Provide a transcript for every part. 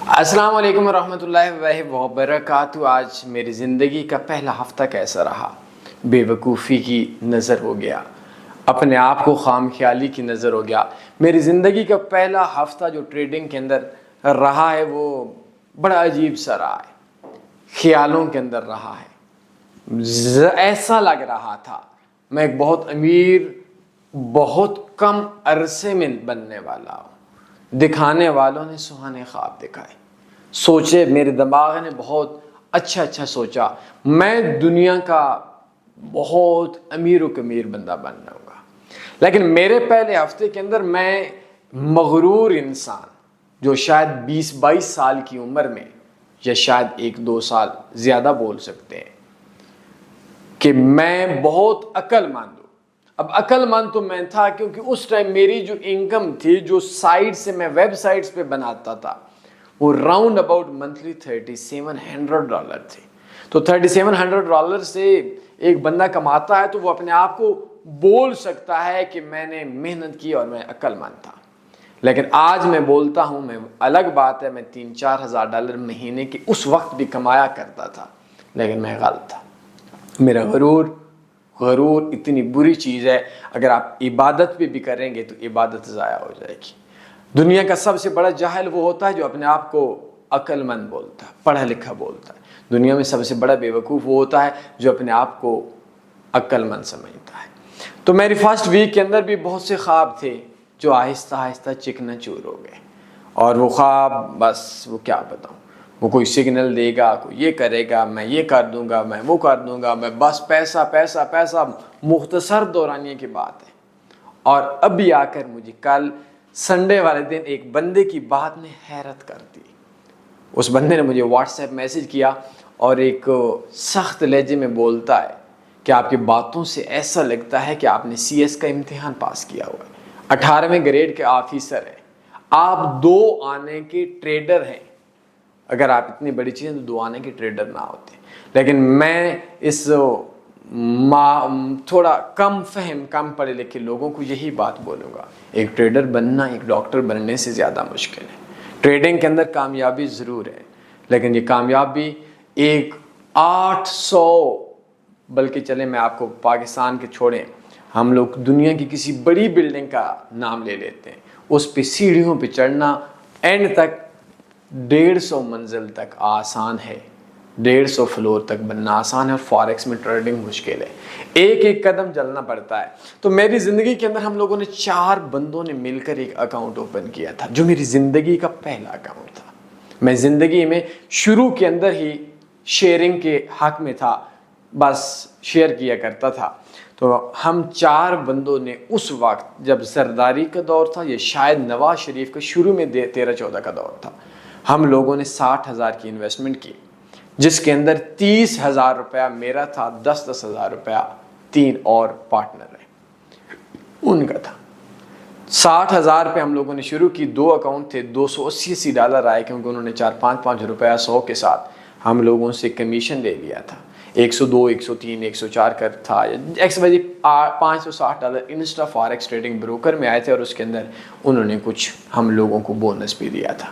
السلام علیکم ورحمۃ اللہ وبرکاتہ۔ آج میری زندگی کا پہلا ہفتہ کیسا رہا؟ بے وقوفی کی نظر ہو گیا، اپنے آپ کو خام خیالی کی نظر ہو گیا۔ میری زندگی کا پہلا ہفتہ جو ٹریڈنگ کے اندر رہا ہے وہ بڑا عجیب سا رہا ہے، خیالوں کے اندر رہا ہے۔ ایسا لگ رہا تھا میں ایک بہت امیر، بہت کم عرصے میں بننے والا ہوں۔ دکھانے والوں نے سہانے خواب دکھائے، سوچے، میرے دماغ نے بہت اچھا سوچا میں دنیا کا بہت امیر و کمیر بندہ بن جاؤں گا۔ لیکن میرے پہلے ہفتے کے اندر میں مغرور انسان جو شاید 20-22 سال کی عمر میں، یا شاید 1-2 سال زیادہ بول سکتے ہیں، کہ میں بہت عقل مند ہوں۔ اب عقل مند تو میں تھا کیونکہ اس ٹائم میری جو انکم تھی، جو سائٹ سے میں ویب سائٹس پہ بناتا تھا، وہ راؤنڈ اباؤٹ منتھلی $3700 تھی۔ تو $3700 سے ایک بندہ کماتا ہے تو وہ اپنے آپ کو بول سکتا ہے کہ میں نے محنت کی اور میں عقل مند تھا۔ لیکن آج میں بولتا ہوں، میں الگ بات ہے، میں $3-4 ہزار مہینے کی اس وقت بھی کمایا کرتا تھا، لیکن میں غلط تھا۔ میرا غرور اتنی بری چیز ہے، اگر آپ عبادت بھی کریں گے تو عبادت ضائع ہو جائے گی۔ دنیا کا سب سے بڑا جاہل وہ ہوتا ہے جو اپنے آپ کو عقل مند بولتا ہے، پڑھا لکھا بولتا ہے۔ دنیا میں سب سے بڑا بے وقوف وہ ہوتا ہے جو اپنے آپ کو عقل مند سمجھتا ہے۔ تو میری فرسٹ ویک کے اندر بھی بہت سے خواب تھے جو آہستہ چکنا چور ہو گئے، اور وہ خواب بس وہ کیا بتاؤں، وہ کوئی سگنل دے گا، کوئی یہ کرے گا، میں یہ کر دوں گا، میں وہ کر دوں گا، میں بس پیسہ، مختصر دورانیے کی بات ہے۔ اور ابھی آ کر مجھے کل سنڈے والے دن ایک بندے کی بات نے حیرت کر دی۔ اس بندے نے مجھے واٹس ایپ میسج کیا اور ایک سخت لہجے میں بولتا ہے کہ آپ کی باتوں سے ایسا لگتا ہے کہ آپ نے CS کا امتحان پاس کیا ہوا ہے، 18ویں گریڈ کے آفیسر ہیں، آپ 2 آنے کے ٹریڈر ہیں۔ اگر آپ اتنی بڑی چیزیں تو 2 آنے کے ٹریڈر نہ ہوتے۔ لیکن میں اس تھوڑا کم فہم، کم پڑھے لکھے لوگوں کو یہی بات بولوں گا، ایک ٹریڈر بننا ایک ڈاکٹر بننے سے زیادہ مشکل ہے۔ ٹریڈنگ کے اندر کامیابی ضرور ہے، لیکن یہ کامیابی ایک 800، بلکہ چلیں میں آپ کو پاکستان کے چھوڑیں، ہم لوگ دنیا کی کسی بڑی بلڈنگ کا نام لے لیتے ہیں، اس پہ سیڑھیوں پہ چڑھنا اینڈ تک 150 منزل تک آسان ہے، 150 فلور تک بننا آسان ہے، اور فارکس میں ٹریڈنگ مشکل ہے، ایک قدم چلنا پڑتا ہے۔ تو میری زندگی کے اندر ہم لوگوں نے 4 بندوں نے مل کر ایک اکاؤنٹ اوپن کیا تھا، جو میری زندگی کا پہلا اکاؤنٹ تھا۔ میں زندگی میں شروع کے اندر ہی شیئرنگ کے حق میں تھا، بس شیئر کیا کرتا تھا۔ تو ہم 4 بندوں نے اس وقت جب زرداری کا دور تھا، یہ شاید نواز شریف کا شروع میں 13-14 کا دور تھا، ہم لوگوں نے 60,000 کی انویسٹمنٹ کی، جس کے اندر 30,000 روپیہ میرا تھا، 10,000 روپیہ 3 اور پارٹنر ہیں ان کا تھا۔ 60,000 پہ ہم لوگوں نے شروع کی، 2 اکاؤنٹ تھے، $280 آئے کیونکہ انہوں نے 4-5 روپیہ 100 کے ساتھ ہم لوگوں سے کمیشن لے لیا تھا۔ 102، 103، 104 کا تھا، $560 انسٹا فارکس ٹریڈنگ بروکر میں آئے تھے، اور اس کے اندر انہوں نے کچھ ہم لوگوں کو بونس بھی دیا تھا۔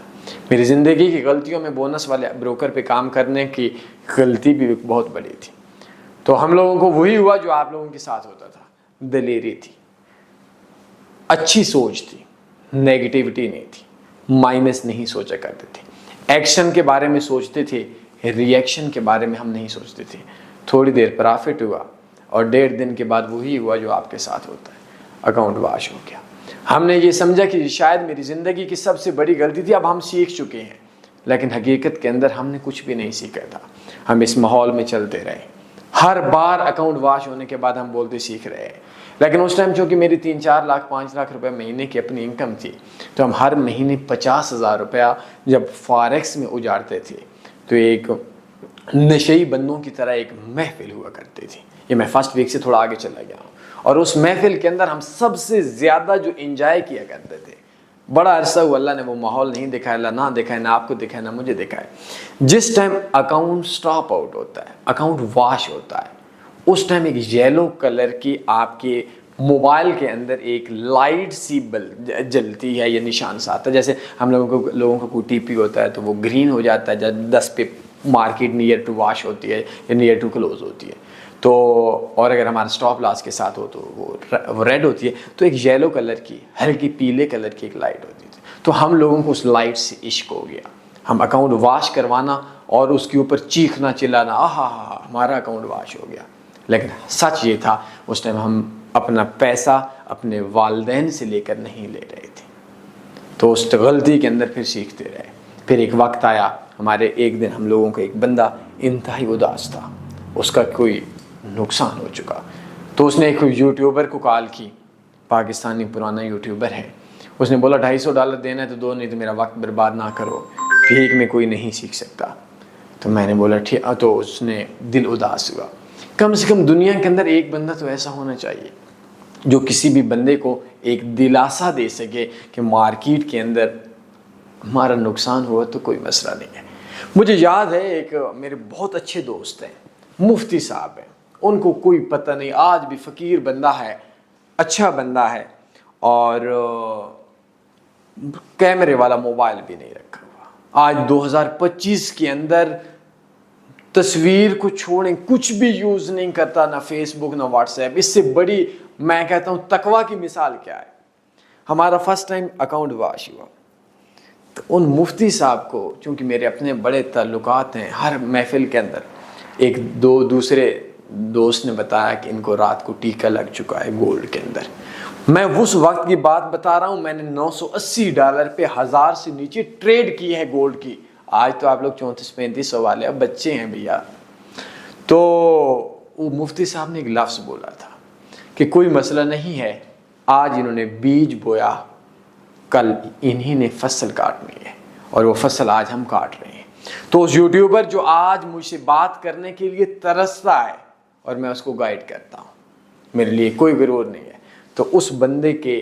میری زندگی کی غلطیوں میں بونس والے بروکر پہ کام کرنے کی غلطی بھی بہت بڑی تھی۔ تو ہم لوگوں کو وہی ہوا جو آپ لوگوں کے ساتھ ہوتا تھا، دلیری تھی، اچھی سوچ تھی، نیگیٹیوٹی نہیں تھی، مائنس نہیں سوچا کرتے تھے، ایکشن کے بارے میں سوچتے تھے، ری ایکشن کے بارے میں ہم نہیں سوچتے تھے۔ تھوڑی دیر پرافٹ ہوا اور 1.5 دن کے بعد وہی ہوا جو آپ کے ساتھ ہوتا ہے، اکاؤنٹ واش ہو گیا۔ ہم نے یہ سمجھا کہ شاید میری زندگی کی سب سے بڑی غلطی تھی، اب ہم سیکھ چکے ہیں، لیکن حقیقت کے اندر ہم نے کچھ بھی نہیں سیکھا تھا۔ ہم اس ماحول میں چلتے رہے، ہر بار اکاؤنٹ واش ہونے کے بعد ہم بولتے سیکھ رہے ہیں، لیکن اس ٹائم چونکہ میری 3-4 لاکھ 5 لاکھ روپے مہینے کی اپنی انکم تھی، تو ہم ہر مہینے 50,000 روپیہ جب فارکس میں اجاڑتے تھے تو ایک نشئی بندوں کی طرح ایک محفل ہوا کرتی تھی۔ یہ میں فرسٹ ویک سے تھوڑا آگے چلا گیا ہوں، اور اس محفل کے اندر ہم سب سے زیادہ جو انجوائے کیا کرتے تھے، بڑا عرصہ ہوا اللہ نے وہ ماحول نہیں دکھایا، اللہ نہ دکھائے، نہ آپ کو دکھائے، نہ مجھے دکھائے۔ جس ٹائم اکاؤنٹ سٹاپ آؤٹ ہوتا ہے، اکاؤنٹ واش ہوتا ہے، اس ٹائم ایک یلو کلر کی آپ کے موبائل کے اندر ایک لائٹ سی جلتی ہے یا نشان سا آتا ہے. جیسے ہم لوگوں کا کوئی ٹی پی ہوتا ہے تو وہ گرین ہو جاتا ہے جب 10 پہ مارکیٹ نیئر ٹو واش ہوتی ہے یا نیئر ٹو کلوز ہوتی ہے. تو اور اگر ہمارا اسٹاپ لاس کے ساتھ ہو تو وہ ریڈ ہوتی ہے. تو ایک یلو کلر کی ہلکی پیلے کلر کی ایک لائٹ ہوتی تھی. تو ہم لوگوں کو اس لائٹ سے عشق ہو گیا. ہم اکاؤنٹ واش کروانا اور اس کے اوپر چیخنا چلانا آہا ہمارا اکاؤنٹ واش ہو گیا. لیکن سچ یہ تھا اس ٹائم ہم اپنا پیسہ اپنے والدین سے لے کر نہیں لے رہے تھے. تو اس غلطی کے اندر پھر سیکھتے رہے. پھر ایک وقت آیا ہمارے ایک دن ہم لوگوں کا ایک بندہ انتہائی اداس تھا, اس کا کوئی نقصان ہو چکا. تو اس نے ایک یوٹیوبر کو کال کی, پاکستانی پرانا یوٹیوبر ہے. اس نے بولا $250 دینا ہے تو دو, نہیں تو میرا وقت برباد نہ کرو, بھیک میں کوئی نہیں سیکھ سکتا. تو میں نے بولا ٹھیک. تو اس نے دل اداس ہوا. کم سے کم دنیا کے اندر ایک بندہ تو ایسا ہونا چاہیے جو کسی بھی بندے کو ایک دلاسا دے سکے کہ مارکیٹ کے اندر ہمارا نقصان ہوا تو کوئی مسئلہ نہیں ہے. مجھے یاد ہے ایک میرے بہت اچھے دوست ہیں, مفتی صاحب ہیں. ان کو کوئی پتہ نہیں, آج بھی فقیر بندہ ہے, اچھا بندہ ہے, اور کیمرے والا موبائل بھی نہیں رکھا ہوا. آج 2025 کے اندر تصویر کو چھوڑیں کچھ بھی یوز نہیں کرتا, نہ فیس بک نہ واٹس ایپ. اس سے بڑی میں کہتا ہوں تقویٰ کی مثال کیا ہے. ہمارا فرسٹ ٹائم اکاؤنٹ واش ہوا تو ان مفتی صاحب کو, چونکہ میرے اپنے بڑے تعلقات ہیں ہر محفل کے اندر, ایک دوسرے دوست نے بتایا کہ ان کو رات کو ٹیکا لگ چکا ہے گولڈ کے اندر. میں اس وقت کی بات بتا رہا ہوں, میں نے $980 پہ 1000 سے نیچے ٹریڈ کی ہے گولڈ کی. آج تو آپ لوگ 3400-3500 والے, اب بچے ہیں بھیا. تو وہ مفتی صاحب نے ایک لفظ بولا تھا کہ کوئی مسئلہ نہیں ہے, آج انہوں نے بیج بویا, کل انہی نے فصل کاٹنی ہے, اور وہ فصل آج ہم کاٹ رہے ہیں. تو اس یوٹیوبر جو آج مجھ سے بات کرنے کے لیے ترستا ہے اور میں اس کو گائیڈ کرتا ہوں, میرے لیے کوئی غرور نہیں ہے, تو اس بندے کے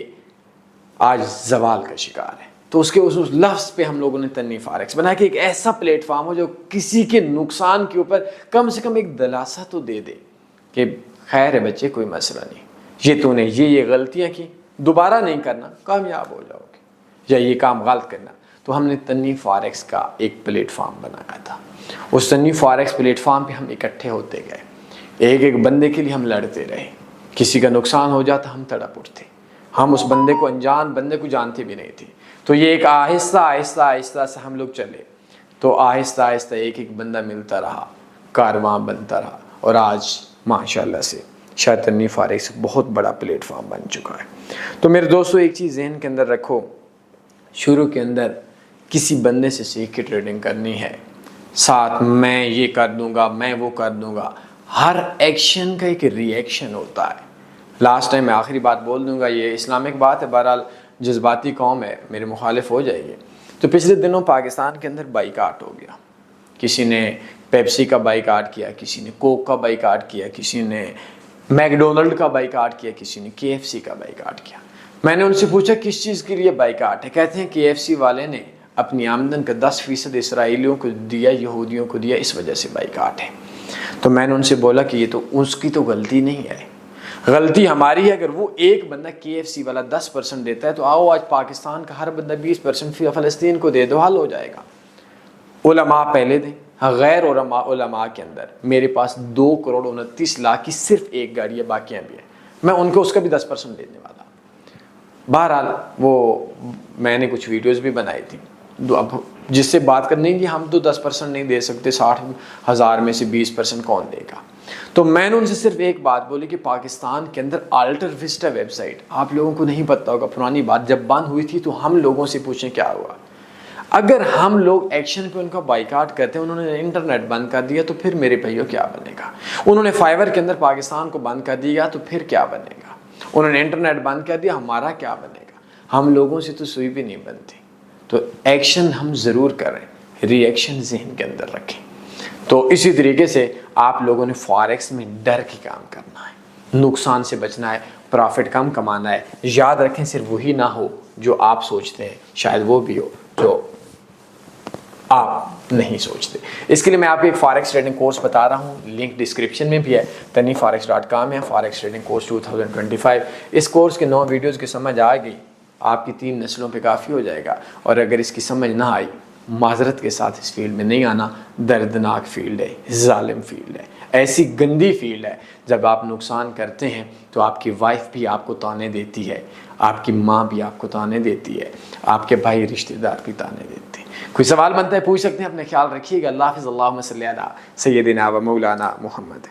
آج زوال کا شکار ہے. تو اس لفظ پہ ہم لوگوں نے تنی فارکس بنا کہ ایک ایسا پلیٹ فارم ہو جو کسی کے نقصان کے اوپر کم سے کم ایک دلاسا تو دے دے کہ خیر ہے بچے, کوئی مسئلہ نہیں, یہ تو نے یہ غلطیاں کی, دوبارہ نہیں کرنا, کامیاب ہو جاؤ گے, یا یہ کام غلط کرنا. تو ہم نے تنی فارکس کا ایک پلیٹ فارم بنایا تھا. اس تنی فارکس پلیٹ فارم پہ ہم اکٹھے ہوتے گئے, ایک بندے کے لیے ہم لڑتے رہے. کسی کا نقصان ہو جاتا ہم تڑپ اٹھتے. ہم اس بندے کو انجان بندے کو جانتے بھی نہیں تھے. تو یہ ایک آہستہ آہستہ آہستہ سے ہم لوگ چلے. تو آہستہ آہستہ ایک بندہ ملتا رہا, کارواں بنتا رہا, اور آج ماشاءاللہ سے شاید تنی فارکس بہت بڑا پلیٹ فارم بن چکا ہے. تو میرے دوستو ایک چیز ذہن کے اندر رکھو, شروع کے اندر کسی بندے سے سیکھ کے ٹریڈنگ کرنی ہے, ساتھ میں یہ کر دوں گا, میں وہ کر دوں گا. ہر ایکشن کا ایک ری ایکشن ہوتا ہے. لاسٹ ٹائم میں آخری بات بول دوں گا, یہ اسلامک بات ہے, بہرحال جذباتی قوم ہے, میرے مخالف ہو جائے گی. تو پچھلے دنوں پاکستان کے اندر بائیکاٹ ہو گیا. کسی نے پیپسی کا بائیکاٹ کیا, کسی نے کوک کا بائیکاٹ کیا, کسی نے میکڈونلڈ کا بائیکاٹ کیا, کسی نے KFC کا بائیکاٹ کیا. میں نے ان سے پوچھا کس چیز کے لیے بائیکاٹ ہے. کہتے ہیں KFC والے نے اپنی آمدن کا 10% اسرائیلیوں کو دیا, یہودیوں کو دیا, اس وجہ سے بائیکاٹ ہے. تو میں نے ان سے بولا کہ یہ تو اس کی تو غلطی نہیں ہے, غلطی ہماری ہے. اگر وہ ایک بندہ KFC والا 10% دیتا ہے تو آؤ آج پاکستان کا ہر بندہ 20% فلسطین کو دے دو, حل ہو جائے گا. علماء پہلے دیں. غیر علماء کے اندر میرے پاس 2,29,00,000 کی صرف ایک گاڑی ہے, باقیاں بھی ہیں, میں ان کو اس کا بھی 10% دینے والا. بہرحال وہ میں نے کچھ ویڈیوز بھی بنائی تھی. اب جس سے بات کرنی ہے ہم تو 10% نہیں دے سکتے, 60,000 میں سے 20% کون دے گا. تو میں نے ان سے صرف ایک بات بولی کہ پاکستان کے اندر آلٹر وسٹا ویب سائٹ, آپ لوگوں کو نہیں پتہ ہوگا, پرانی بات, جب بند ہوئی تھی تو ہم لوگوں سے پوچھیں کیا ہوا. اگر ہم لوگ ایکشن پہ ان کا بائیکاٹ کرتے ہیں, انہوں نے انٹرنیٹ بند کر دیا تو پھر میرے بھائیوں کیا بنے گا. انہوں نے فائبر کے اندر پاکستان کو بند کر دیا تو پھر کیا بنے گا. انہوں نے انٹرنیٹ بند کر دیا, ہمارا کیا بنے گا. ہم لوگوں سے تو سوئی بھی نہیں بنتی. تو ایکشن ہم ضرور کریں, ری ایکشن ذہن کے اندر رکھیں. تو اسی طریقے سے آپ لوگوں نے فارکس میں ڈر کے کام کرنا ہے, نقصان سے بچنا ہے, پرافٹ کم کمانا ہے. یاد رکھیں صرف وہی نہ ہو جو آپ سوچتے ہیں, شاید وہ بھی ہو جو آپ نہیں سوچتے۔ اس کے لیے میں آپ کو ایک فارکس ٹریڈنگ کورس بتا رہا ہوں، لنک ڈسکرپشن میں بھی ہے، taniforex.com ہے، فارکس ٹریڈنگ کورس 2025۔ اس کورس کے 9 ویڈیوز کی سمجھ آ گئی آپ کی 3 نسلوں پہ کافی ہو جائے گا، اور اگر اس کی سمجھ نہ آئی معذرت کے ساتھ اس فیلڈ میں نہیں آنا۔ دردناک فیلڈ ہے، ظالم فیلڈ ہے، ایسی گندی فیلڈ ہے، جب آپ نقصان کرتے ہیں تو آپ کی وائف بھی آپ کو تانے دیتی ہے، آپ کی ماں بھی آپ کو تانے دیتی ہے، آپ کے بھائی رشتہ دار بھی تانے دیتے ہیں۔ کوئی سوال بنتا ہے پوچھ سکتے ہیں، اپنے خیال رکھیے گا۔ اللہ حافظ۔ اللہم صلی علی سیدنا و مولانا محمد۔